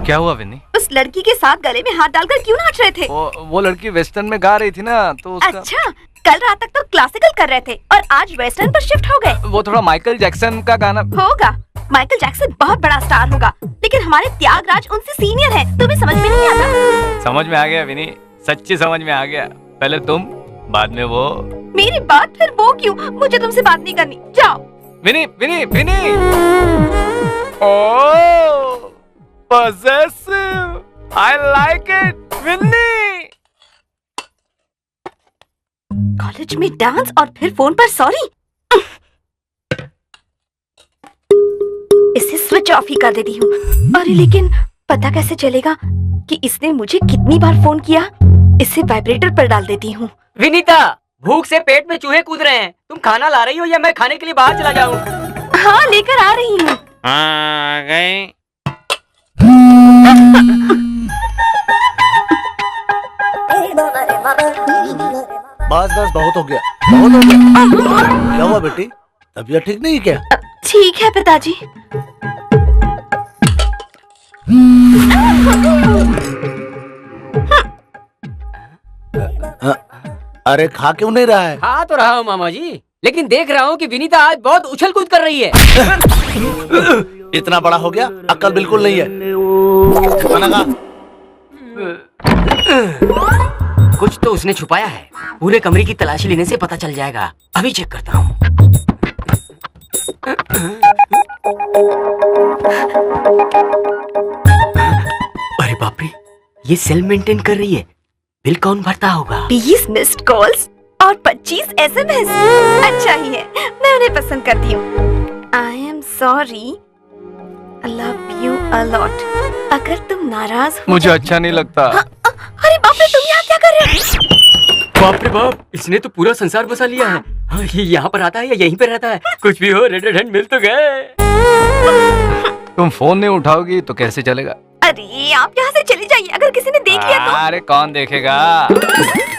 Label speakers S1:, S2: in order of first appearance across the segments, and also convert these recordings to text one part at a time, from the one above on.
S1: क्या हुआ विनी?
S2: उस लड़की के साथ गले में हाथ डालकर क्यों नाच रहे थे?
S1: वो लड़की वेस्टर्न में गा रही थी ना, तो उसका...
S2: अच्छा, कल रात तक तो क्लासिकल कर रहे थे और आज वेस्टर्न पर शिफ्ट हो गए।
S1: वो थोड़ा माइकल जैक्सन का गाना
S2: होगा। माइकल जैक्सन बहुत बड़ा स्टार होगा, लेकिन हमारे त्यागराज उनसे सीनियर है। तुम्हें समझ में नहीं आता?
S1: समझ में आ गया विनी, सच्ची समझ में आ गया। पहले तुम, बाद में वो।
S2: मेरी बात फिर वो क्यों? मुझे तुमसे बात नहीं करनी, जाओ।
S1: Vini Vini Vini, oh possessive, I like it, Vini.
S2: College में डांस और फिर फोन पर सॉरी। इसे स्विच ऑफ ही कर देती हूँ। अरे लेकिन पता कैसे चलेगा कि इसने मुझे कितनी बार फोन किया? इसे वाइब्रेटर पर डाल देती हूँ।
S3: विनीता, भूख से पेट में चूहे कूद रहे हैं। तुम खाना ला रही हो या मैं खाने के लिए बाहर चला जाऊँ?
S2: हाँ, लेकर आ रही हूँ।
S1: आ गई।
S4: बस बस, बहुत हो गया, बहुत हो गया। क्या हुआ बेटी, तबीयत ठीक नहीं क्या?
S2: ठीक है पिताजी।
S4: अरे खा क्यों नहीं रहा है?
S3: खा तो रहा हूँ मामा जी, लेकिन देख रहा हूँ कि विनीता आज बहुत उछल कूद कर रही है।
S4: इतना बड़ा हो गया, अक्ल बिल्कुल नहीं है। खाना खा।
S3: कुछ तो उसने छुपाया है। पूरे कमरे की तलाशी लेने से पता चल जाएगा। अभी चेक करता हूँ। अरे बाप रे, ये सेल मेंटेन कर रही है। बिल कौन भरता होगा?
S2: 20 मिस्ड कॉल्स और 25 SMS। अच्छा ही है, मैं उन्हें पसंद करती हूँ। I am sorry, love you a lot. अगर तुम नाराज हो
S1: मुझे अच्छा नहीं लगता।
S2: अरे बाप रे, तुम यहाँ क्या कर रहे हो?
S3: बाप रे बाप, इसने तो पूरा संसार बसा लिया है। हाँ, ये यहाँ पर आता है या यहीं पर रहता है? कुछ भी हो, रेड हैंड मिल तो गए।
S1: तुम फोन नहीं उठाओगी तो कैसे चलेगा?
S2: अरे आप यहाँ से चली जाइए, अगर किसी ने देख लिया तो।
S1: अरे कौन देखेगा?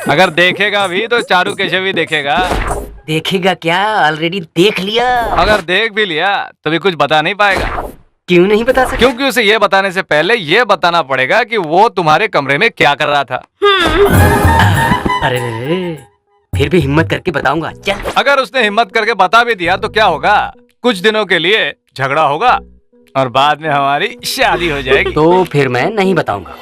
S1: अगर देखेगा भी तो चारू केशव भी देखेगा।
S3: देखेगा क्या? ऑलरेडी देख लिया।
S1: अगर देख भी लिया तो भी कुछ बता नहीं पाएगा।
S3: क्यों नहीं बता सकता?
S1: क्योंकि उसे ये बताने से पहले ये बताना पड़ेगा कि वो तुम्हारे कमरे में क्या कर रहा था।
S3: अरे फिर भी हिम्मत करके बताऊंगा, चल।
S1: अगर उसने हिम्मत करके बता भी दिया तो क्या होगा? कुछ दिनों के लिए झगड़ा होगा और बाद में हमारी शादी हो जाएगी।
S3: तो फिर मैं नहीं बताऊंगा।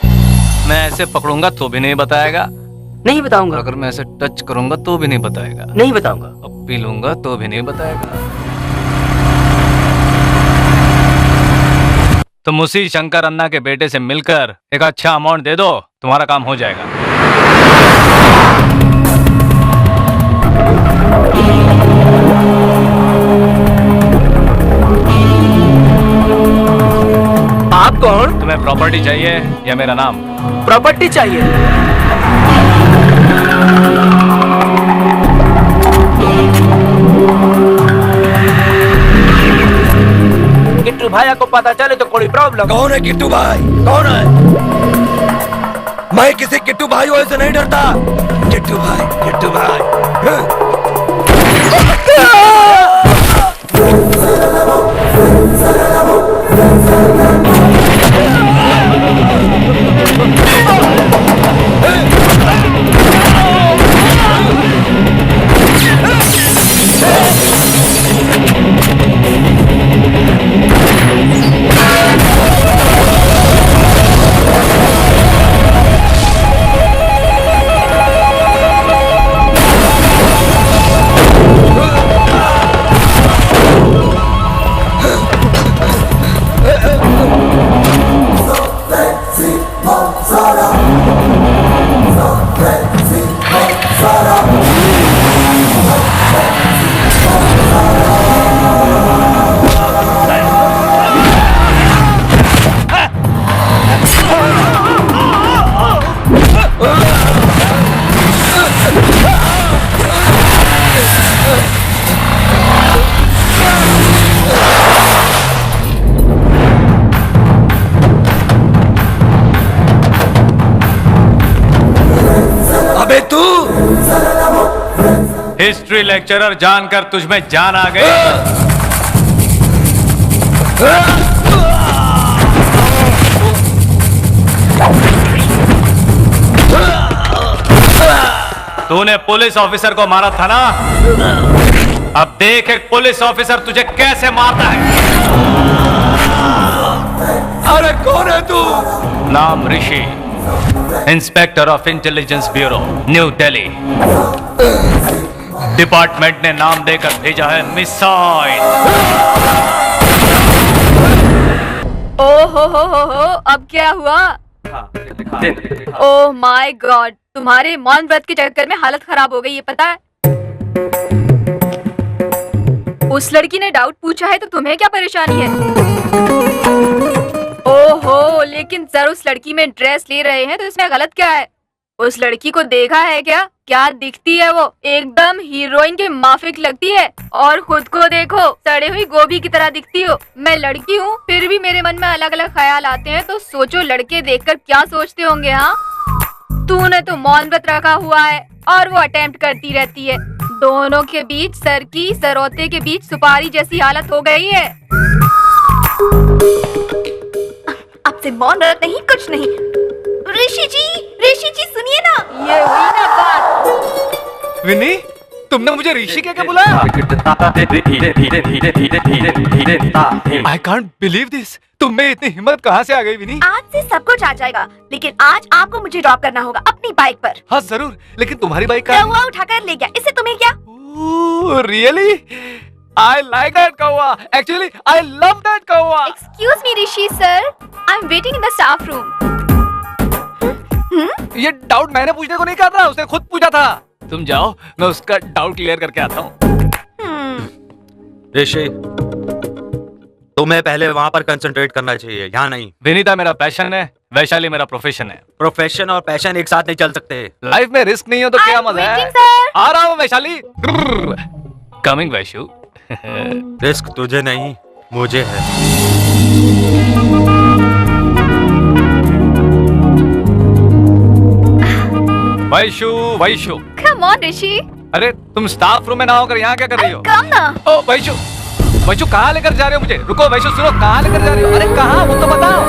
S1: मैं ऐसे पकड़ूंगा तो भी नहीं बताएगा।
S3: नहीं बताऊंगा।
S1: अगर मैं ऐसे टच करूंगा तो भी नहीं बताएगा।
S3: नहीं बताऊंगा।
S1: अब पी लूंगा तो भी नहीं बताएगा। तुम उसी शंकर अन्ना के बेटे से मिलकर एक अच्छा अमाउंट दे दो, तुम्हारा काम हो जाएगा।
S3: आप कौन?
S1: तुम्हें प्रॉपर्टी चाहिए या मेरा नाम?
S3: प्रॉपर्टी चाहिए। किट्टू भाई को पता चले तो कोई प्रॉब्लम?
S5: कौन है किट्टू भाई? कौन है? मैं किसी किट्टू भाई से नहीं डरता। किट्टू भाई, किट्टू भाई।
S1: हिस्ट्री लेक्चरर जानकर तुझमें जान आ गई। तूने पुलिस ऑफिसर को मारा था ना, अब देख एक पुलिस ऑफिसर तुझे कैसे मारता है।
S5: अरे कौन है तू?
S1: नाम Rishi, inspector of intelligence bureau, new Delhi. Department ने नाम देकर भेजा है मिसाइल।
S6: ओ हो, अब क्या हुआ? ओह माय गॉड, तुम्हारे मौन व्रत के चक्कर में हालत खराब हो गई, ये पता है? उस लड़की ने डाउट पूछा है तो तुम्हें क्या परेशानी है? ओहो, लेकिन सर उस लड़की में ड्रेस ले रहे हैं तो इसमें गलत क्या है? उस लड़की को देखा है क्या? क्या दिखती है वो? एकदम हीरोइन के माफिक लगती है। और खुद को देखो, सड़ी हुई गोभी की तरह दिखती हो। मैं लड़की हूँ, फिर भी मेरे मन में अलग अलग ख्याल आते हैं, तो सोचो लड़के देखकर क्या सोचते होंगे। हाँ, तूने तो मौन व्रत रखा हुआ है और वो अटेम्प्ट करती रहती है। दोनों के बीच सर की सरोते के बीच सुपारी जैसी हालत हो गई है।
S2: आपसे मौन व्रत नहीं, कुछ नहीं। ऋषि जी सुनिए ना।
S6: ये हुई ना बात।
S1: विनी, तुमने मुझे ऋषि कह के बुलाया? I can't believe this. तुम में इतनी हिम्मत कहाँ से आ गई विनी?
S2: आज से सब कुछ आ जाएगा, लेकिन आज आपको मुझे ड्रॉप करना होगा अपनी बाइक पर।
S1: हाँ जरूर, लेकिन तुम्हारी बाइक का
S2: कौवा उठाकर ले गया, इससे तुम्हें क्या?
S1: रियली? I like that कौवा. Actually, I love that कौवा.
S6: Excuse me, Rishi sir. I'm waiting in the staff room.
S1: ये डाउट मैंने पूछने को नहीं कहा था, उसने खुद पूछा था। तुम जाओ, मैं उसका डाउट क्लियर करके आता हूँ।
S7: ऋषि, तुम्हें पहले वहाँ पर कंसंट्रेट करना चाहिए, यहाँ नहीं।
S1: विनीता मेरा पैशन है, वैशाली मेरा प्रोफेशन है।
S7: प्रोफेशन और पैशन एक साथ नहीं चल सकते।
S1: लाइफ में रिस्क नहीं हो तो क्या
S6: I'm
S1: मजा है?
S6: waiting, sir.
S1: आ रहा हूँ वैशाली। कमिंग वैशु।
S7: रिस्क तुझे नहीं, मुझे है।
S1: Vaishu Vaishu.
S6: Come on, Rishi.
S1: अरे तुम स्टाफ रूम में ना होकर यहाँ क्या कर रही हो?
S6: Come ना।
S1: ओ वैशु, वैशु कहाँ लेकर जा रहे हो मुझे? रुको वैशु, सुनो, कहाँ लेकर जा रहे हो? अरे कहाँ, वो तो बताओ।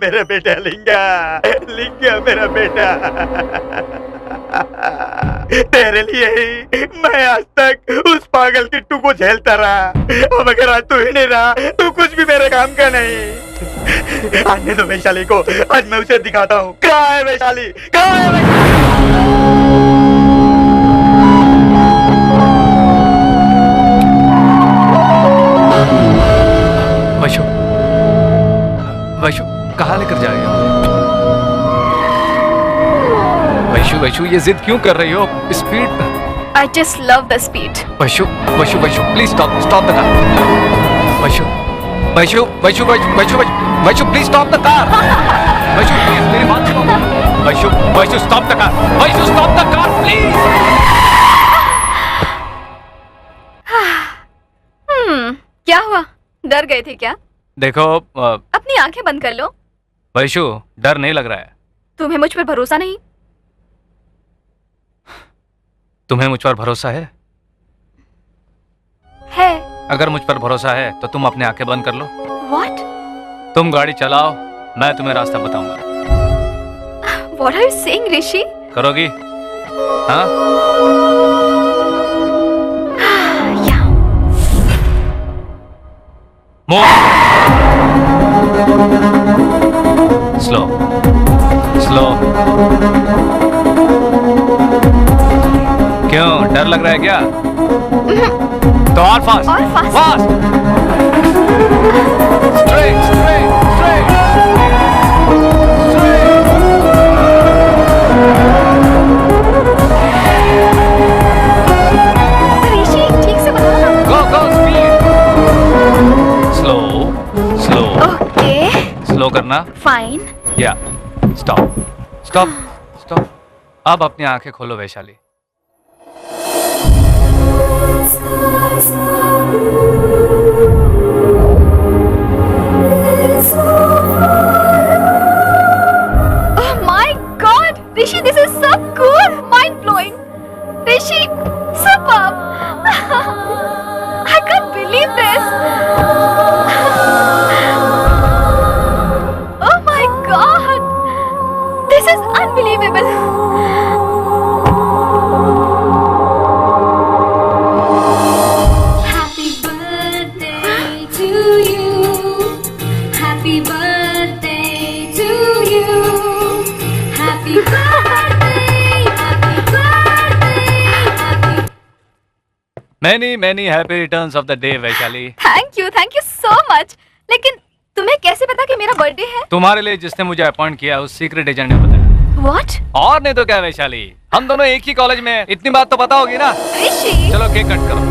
S7: मेरा बेटा लिंगा, लिंगा मेरा बेटा। तेरे लिए ही मैं आज तक उस पागल किट्टू को झेलता रहा। अब अगर आज तू ही नहीं रहा तो कुछ भी मेरे काम का नहीं। आने दो वैशाली को, आज मैं उसे दिखाता हूँ। कहाँ है वैशाली? कहाँ है
S1: वैशु, वैशु कहाँ लेकर जा रही हो? वैशु वैशु ये जिद क्यों कर रही हो? Speed.
S6: I just love the speed.
S1: Vaishu Vaishu Vaishu please stop the car. Vaishu Vaishu Vaishu Vaishu Vaishu please stop the car. Vaishu please मेरी बात सुनो। Vaishu Vaishu stop the car. Vaishu stop the car please.
S6: क्या हुआ? डर गए थे क्या?
S1: देखो
S6: अपनी आंखें बंद कर लो।
S1: वैशु डर नहीं लग रहा है।
S6: तुम्हें मुझ पर भरोसा नहीं?
S1: तुम्हें मुझ पर भरोसा है?
S6: है।
S1: अगर मुझ पर भरोसा है तो तुम अपने आंखें बंद कर लो।
S6: What?
S1: तुम गाड़ी चलाओ, मैं तुम्हें रास्ता बताऊंगा।
S6: What are you saying, Rishi?
S1: करोगी? हाँ?
S6: Yeah.
S1: मूव। Slow slow. क्यों, डर लग रहा है क्या? तो और फास्ट।
S6: और fast.
S1: Fast. Straight straight straight straight.
S6: Rishi ठीक से बताओ।
S1: Go go speed. Slow slow
S6: okay
S1: slow करना।
S6: फाइन।
S1: या स्टॉप स्टॉप स्टॉप। अब अपनी आंखें खोलो Vaishali.
S6: Oh my God, Rishi, this is so cool, mind blowing. Rishi, superb. I can't believe this.
S1: Many many happy returns of the day, Vaishali.
S6: Thank you so much. लेकिन तुम्हें कैसे पता कि मेरा बर्थडे है?
S1: तुम्हारे लिए जिसने मुझे अपॉइंट किया उस सीक्रेट एजेंट ने बताया।
S6: What?
S1: और नहीं तो क्या वैशाली, हम दोनों एक ही कॉलेज में हैं, इतनी बात तो पता होगी ना।
S6: ऋषि।
S1: चलो केक कट करो।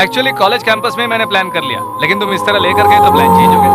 S1: एक्चुअली कॉलेज कैंपस में मैंने प्लान कर लिया, लेकिन तुम इस तरह लेकर गए तो प्लान चेंज हो गया।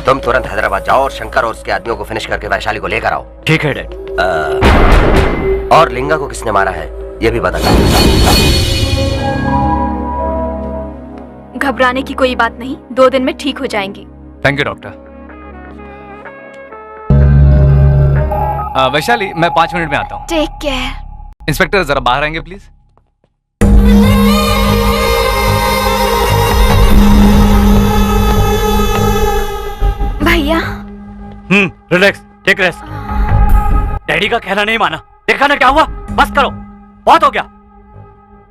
S8: तुम तुरंत हैदराबाद जाओ और शंकर और उसके आदमियों को फिनिश करके वैशाली को लेकर आओ।
S3: ठीक है डैड।
S8: और लिंगा को किसने मारा है ये भी बता दो।
S6: घबराने की कोई बात नहीं, 2 दिन में ठीक हो जाएंगी।
S1: Thank you doctor. वैशाली मैं 5 मिनट में आता हूँ।
S6: Take care.
S1: इंस्पेक्टर जरा बाहर आएंगे प्लीज।
S6: भैया।
S3: Relax, take rest. डैडी का कहना नहीं माना, देखा ना क्या हुआ? बस करो, बहुत हो गया।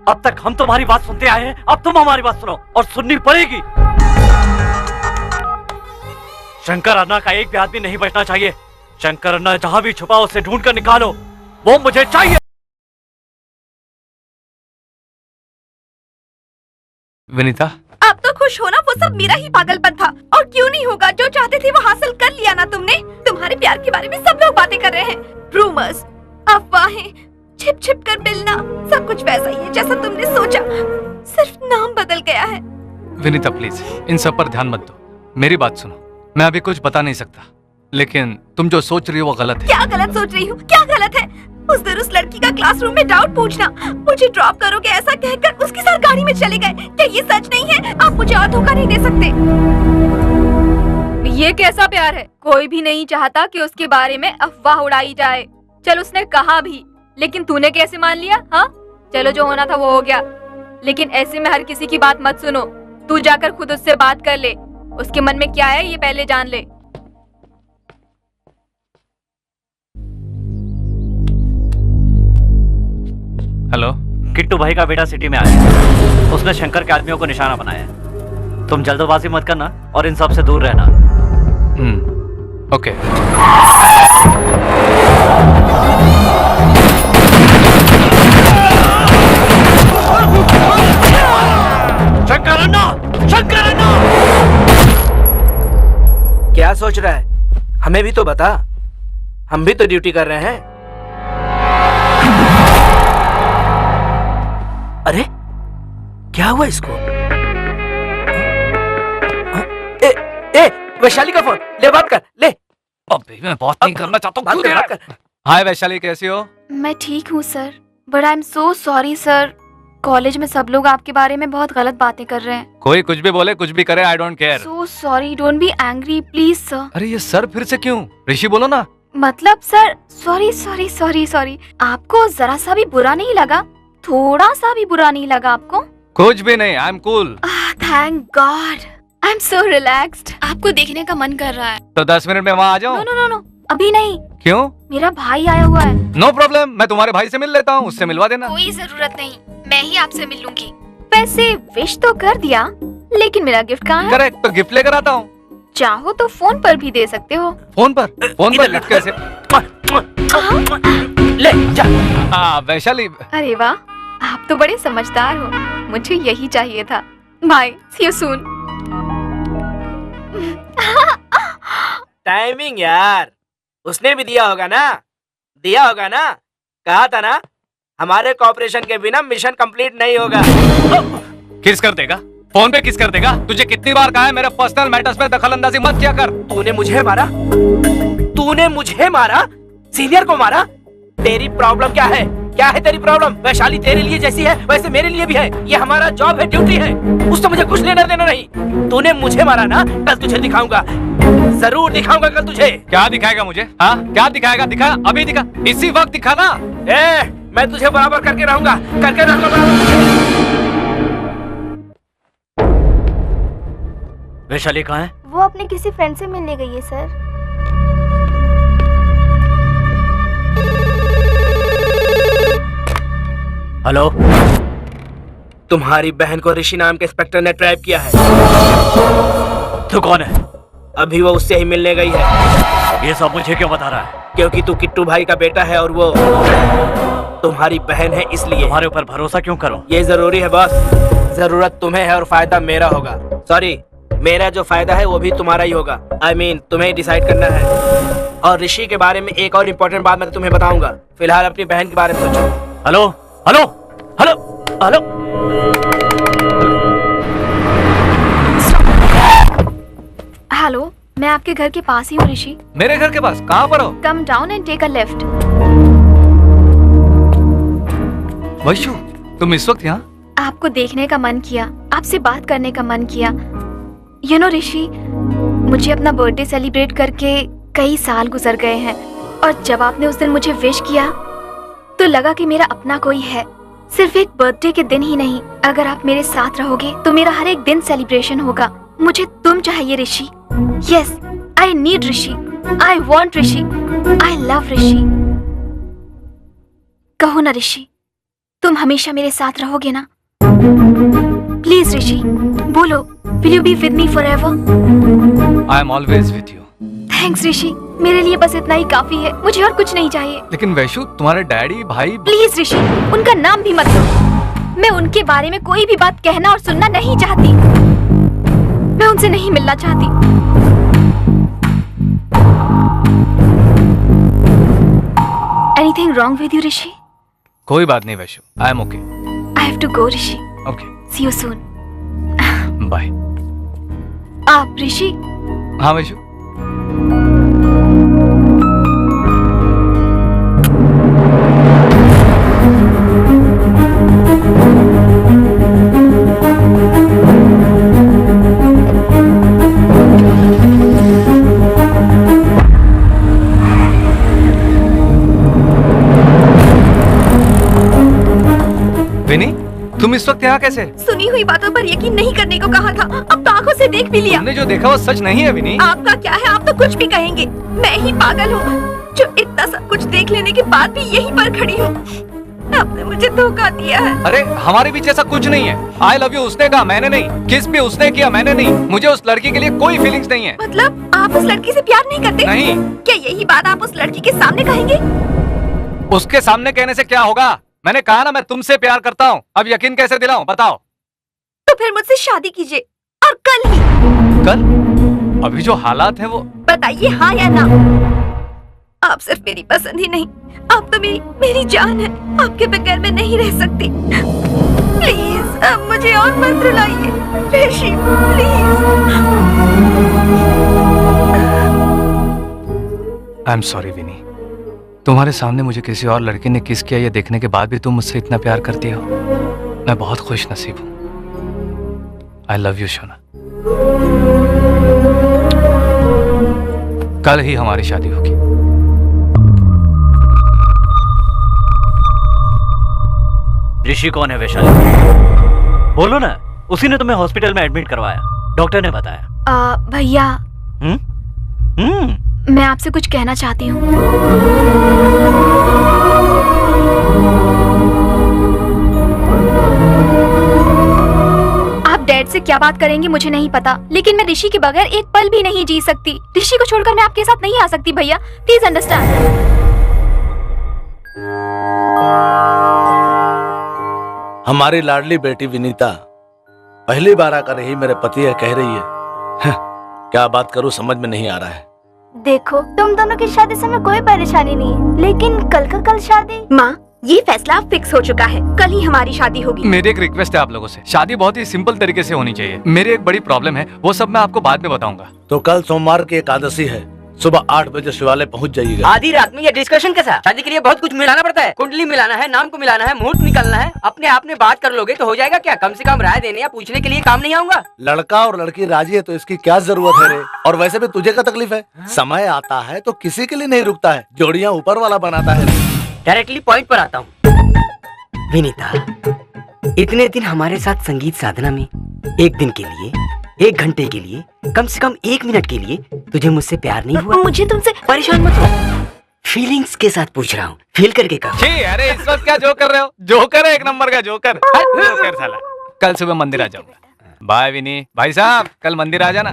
S3: अब तक हम तुम्हारी बात सुनते आए हैं, अब तुम हमारी बात सुनो और सुननी पड़ेगी। शंकर अन्ना का एक भी आदमी नहीं बचना चाहिए। शंकर अन्ना जहां भी छुपा उसे ढूंढ कर निकालो, वो मुझे चाहिए।
S1: विनीता,
S2: आप तो खुश हो ना, वो सब मेरा ही पागलपन था। और क्यों नहीं होगा, जो चाहते थे वो हासिल कर लिया ना तुमने। तुम्हारे प्यार के बारे में सब लोग बातें कर रहे हैं, रूमर्स, अफवाहें, छिप छिप कर मिलना, सब कुछ वैसा ही है जैसा तुमने सोचा, सिर्फ नाम बदल गया है।
S1: विनीता प्लीज इन सब पर ध्यान मत दो, मेरी बात सुनो। मैं अभी कुछ बता नहीं सकता, लेकिन तुम जो सोच रही हो वो गलत है।
S2: क्या गलत सोच रही हूँ, क्या गलत है? उस दिन उस लड़की का क्लासरूम में डाउट पूछना, मुझे ड्रॉप करोगे ऐसा कहकर उसके साथ गाड़ी में चले गए। क्या ये सच नहीं है? आप मुझे और धोखा नहीं दे सकते।
S6: ये कैसा प्यार है? कोई भी नहीं चाहता कि उसके बारे में अफवाह उड़ाई जाए। चल उसने कहा भी, लेकिन तूने कैसे मान लिया? हाँ चलो, जो होना था वो हो गया, लेकिन ऐसे में हर किसी की बात मत सुनो। तू जाकर खुद उससे बात कर ले, उसके मन में क्या है ये पहले जान ले।
S1: हेलो,
S3: किट्टू भाई का बेटा सिटी में आया है। उसने शंकर के आदमियों को निशाना बनाया है। तुम जल्दबाजी मत करना और इन सब से दूर रहना।
S1: ओके।
S3: शंकर अन्ना! शंकर अन्ना!
S9: क्या सोच रहा है? हमें भी तो बता, हम भी तो ड्यूटी कर रहे हैं। अरे क्या हुआ इसको? ए वैशाली का फोन, ले बात कर, ले।
S1: अबे मैं बात नहीं करना चाहता हूँ,
S9: बात कर।
S1: हाय वैशाली, कैसी हो?
S6: मैं ठीक हूँ sir, but I am so sorry sir. College में सब लोग आपके बारे में बहुत गलत बातें कर रहे हैं।
S1: कोई कुछ भी बोले, कुछ भी करे, I don't care.
S6: So sorry, don't be angry please sir.
S1: अरे ये सर फिर से क्यों? ऋषि बोलो ना।
S6: मतलब sir, sorry sorry sorry sorry. आपको जरा सा भी बुरा नहीं लगा? थोड़ा सा भी बुरा नहीं लगा आपको?
S1: कुछ भी नहीं, I am cool.
S6: Thank God, I am so relaxed. आपको देखने का मन कर रहा है।
S1: तो 10 मिनट में वहाँ आ जाऊँ?
S6: नो नो नो नो, अभी नहीं।
S1: क्यों?
S6: मेरा भाई आया हुआ है।
S1: नो प्रॉब्लम, मैं तुम्हारे भाई से मिल लेता हूँ, उससे मिलवा देना।
S6: कोई जरूरत नहीं, मैं ही आपसे मिल लूंगी। वैसे विश तो कर दिया, लेकिन मेरा गिफ्ट कहाँ है?
S1: करेक्ट, तो गिफ्ट लेकर आता हूँ।
S6: चाहो तो फोन पर भी दे सकते हो।
S1: फोन पर? फोन पर गिफ्ट कैसे?
S9: ले जा।
S1: वैशाली।
S6: अरे वाह, आप तो बड़े समझदार हो, मुझे यही चाहिए था। Bye, see you soon.
S9: Timing यार, उसने भी दिया होगा ना, दिया होगा ना। कहा था ना, हमारे कॉपरेशन के बिना मिशन कंप्लीट नहीं होगा।
S1: किस कर देगा? फोन पे किस कर देगा? तुझे कितनी बार कहा है मेरे पर्सनल मैटर्स में दखल अंदाजी मत किया कर।
S9: तूने मुझे मारा, तूने मुझे मारा, सीनियर को मारा। तेरी प्रॉब्लम क्या है? क्या है तेरी प्रॉब्लम? वैशाली तेरे लिए जैसी है वैसे मेरे लिए भी है। ये हमारा जॉब है, ड्यूटी है, उससे मुझे कुछ लेना देना नहीं। तूने मुझे मारा ना, कल तुझे दिखाऊंगा, जरूर दिखाऊंगा कल तुझे।
S1: क्या दिखाएगा मुझे? हाँ क्या दिखाएगा? दिखा, अभी दिखा, इसी वक्त दिखा ना।
S9: मैं तुझे बराबर करके रहूंगा, करके रहूंगा बराबर।
S3: वैशाली कहाँ है?
S10: वो अपने किसी फ्रेंड से मिलने गई है सर।
S3: हेलो,
S9: तुम्हारी बहन को ऋषि नाम के इंस्पेक्टर ने ट्रैप किया है।
S3: तू कौन है?
S9: अभी वो उससे ही मिलने गई है।
S3: ये सब मुझे क्यों बता रहा है?
S9: क्योंकि तू किट्टू भाई का बेटा है और वो तुम्हारी बहन है, इसलिए।
S3: तुम्हारे ऊपर भरोसा क्यों करूं?
S9: ये जरूरी है बॉस। जरूरत तुम्हें है और फायदा मेरा होगा। सॉरी, मेरा जो फायदा है वो भी तुम्हारा ही होगा। I mean, तुम्हें डिसाइड करना है। और ऋषि के बारे में एक और इम्पोर्टेंट बात मैं तुम्हें बताऊंगा। फिलहाल अपनी बहन के बारे में सोचो।
S3: Hello hello hello hello.
S6: Hello, मैं आपके घर के पास ही हूँ ऋषि।
S1: मेरे घर के पास? कहाँ पर हो?
S6: Come down and take a left.
S1: Vaishu, तुम इस वक्त यहाँ?
S6: आपको देखने का मन किया, आपसे बात करने का मन किया। यू नो ऋषि, मुझे अपना बर्थडे सेलिब्रेट करके कई साल गुजर गए हैं, और जब आपने उस दिन मुझे विश किया तो लगा कि मेरा अपना कोई है। सिर्फ एक बर्थडे के दिन ही नहीं, अगर आप मेरे साथ रहोगे तो मेरा हर एक दिन सेलिब्रेशन होगा। मुझे तुम चाहिए Rishi. Yes, I need Rishi, I want Rishi, I love Rishi. कहो ना ऋषि, तुम हमेशा मेरे साथ रहोगे ना? प्लीज ऋषि, बोलो, will you be with me forever?
S1: I am always with you.
S6: Thanks Rishi, मेरे लिए बस इतना ही काफी है, मुझे और कुछ नहीं चाहिए।
S1: लेकिन वैशु, तुम्हारे डैडी भाई।
S6: प्लीज ऋषि, उनका नाम भी मत लो। मैं उनके बारे में कोई भी बात कहना और सुनना नहीं चाहती। मैं उनसे नहीं मिलना चाहती। Anything wrong with you Rishi?
S1: कोई बात नहीं Vaishu, I am okay.
S6: I have to go Rishi.
S1: Okay,
S6: see you soon.
S1: Bye.
S6: आप ऋषि?
S1: हाँ वैशु। विनी, तुम इस वक्त यहाँ कैसे?
S2: सुनी हुई बातों पर यकीन नहीं करने को कहा था, अब तो आंखों से देख भी लिया।
S1: तुमने जो देखा वो सच नहीं है विनी।
S2: आपका क्या है, आप तो कुछ भी कहेंगे। मैं ही पागल हूँ जो इतना सब कुछ देख लेने के बाद भी यहीं पर खड़ी हूँ। आपने मुझे धोखा दिया है।
S1: अरे हमारे बीच ऐसा कुछ नहीं है। आई लव यू उसने कहा, मैंने नहीं। किस भी उसने किया, मैंने नहीं। मुझे उस लड़की के लिए कोई फीलिंग्स नहीं है।
S2: मतलब आप उस लड़की से प्यार नहीं करते?
S1: नहीं।
S2: क्या यही बात आप उस लड़की के सामने कहेंगे?
S1: उसके सामने कहने से क्या होगा? मैंने कहा ना, मैं तुमसे प्यार करता हूँ। अब यकीन कैसे दिलाऊं, बताओ।
S2: तो फिर मुझसे शादी कीजिए, और कल ही।
S1: कल? अभी जो हालात हैं वो।
S2: बताइए हाँ या ना। आप सिर्फ मेरी पसंद ही नहीं, आप तो मेरी जान है। आपके बगैर मैं नहीं रह सकती। प्लीज अब मुझे और मत रुलाइए ऋषि, प्लीज।
S1: आई एम सॉरी विनी, तुम्हारे सामने मुझे किसी और लड़की ने किस किया ये देखने के बाद भी तुम मुझसे इतना प्यार करती हो। मैं बहुत खुश नसीब हूँ। I love you Shona. कल ही हमारी शादी होगी।
S3: ऋषि कौन है वैशाली? बोलो ना, उसी ने तुम्हें हॉस्पिटल में एडमिट करवाया, डॉक्टर ने बताया।
S6: भैया, मैं आपसे कुछ कहना चाहती हूँ। आप डैड से क्या बात करेंगे मुझे नहीं पता, लेकिन मैं ऋषि के बगैर एक पल भी नहीं जी सकती। ऋषि को छोड़कर मैं आपके साथ नहीं आ सकती भैया, प्लीज अंडरस्टैंड।
S4: हमारी लाडली बेटी विनीता पहली बार आकर यही मेरे पति है कह रही है। क्या बात करूं समझ में नहीं आ रहा है।
S10: देखो, तुम दोनों की शादी से हमें कोई परेशानी नहीं है, लेकिन कल का कल शादी।
S2: माँ, ये फैसला फिक्स हो चुका है, कल ही हमारी शादी होगी।
S1: मेरी एक रिक्वेस्ट है आप लोगों से, शादी बहुत ही सिंपल तरीके से होनी चाहिए। मेरी एक बड़ी प्रॉब्लम है, वो सब मैं आपको बाद में बताऊंगा।
S4: तो कल सोमवार की एकादशी है, सुबह 8 बजे शिवालय पहुंच जाइएगा।
S8: आधी रात में ये डिस्कशन कैसा? शादी के लिए बहुत कुछ मिलाना पड़ता है। कुंडली मिलाना है, नाम को मिलाना है, मुहूर्त निकालना है। अपने आप में बात कर लोगे तो हो जाएगा क्या? कम से कम राय देने या पूछने के लिए काम नहीं आऊंगा?
S4: लड़का और लड़की राजी है तो इसकी क्या जरूरत है रे? और वैसे भी तुझे क्या तकलीफ है? समय आता है तो किसी के लिए नहीं रुकता है, जोड़ियां ऊपर वाला बनाता है।
S8: डायरेक्टली पॉइंट पर आता हूँ। विनीता, इतने दिन हमारे साथ संगीत साधना में एक दिन के लिए, 1 घंटे के लिए कम से कम 1 मिनट के लिए तुझे मुझसे प्यार नहीं हुआ?
S2: मुझे तुमसे
S8: परेशान मत हो, फीलिंग्स के साथ पूछ रहा हूँ, फील करके कहो।
S1: छी, अरे इस वक्त क्या जोक कर रहे हो? जोकर है, एक नंबर का जोकर। जोकर साला। कल सुबह मंदिर आ जाऊंगा। बाय विनी भाई साहब, कल मंदिर आ जाना।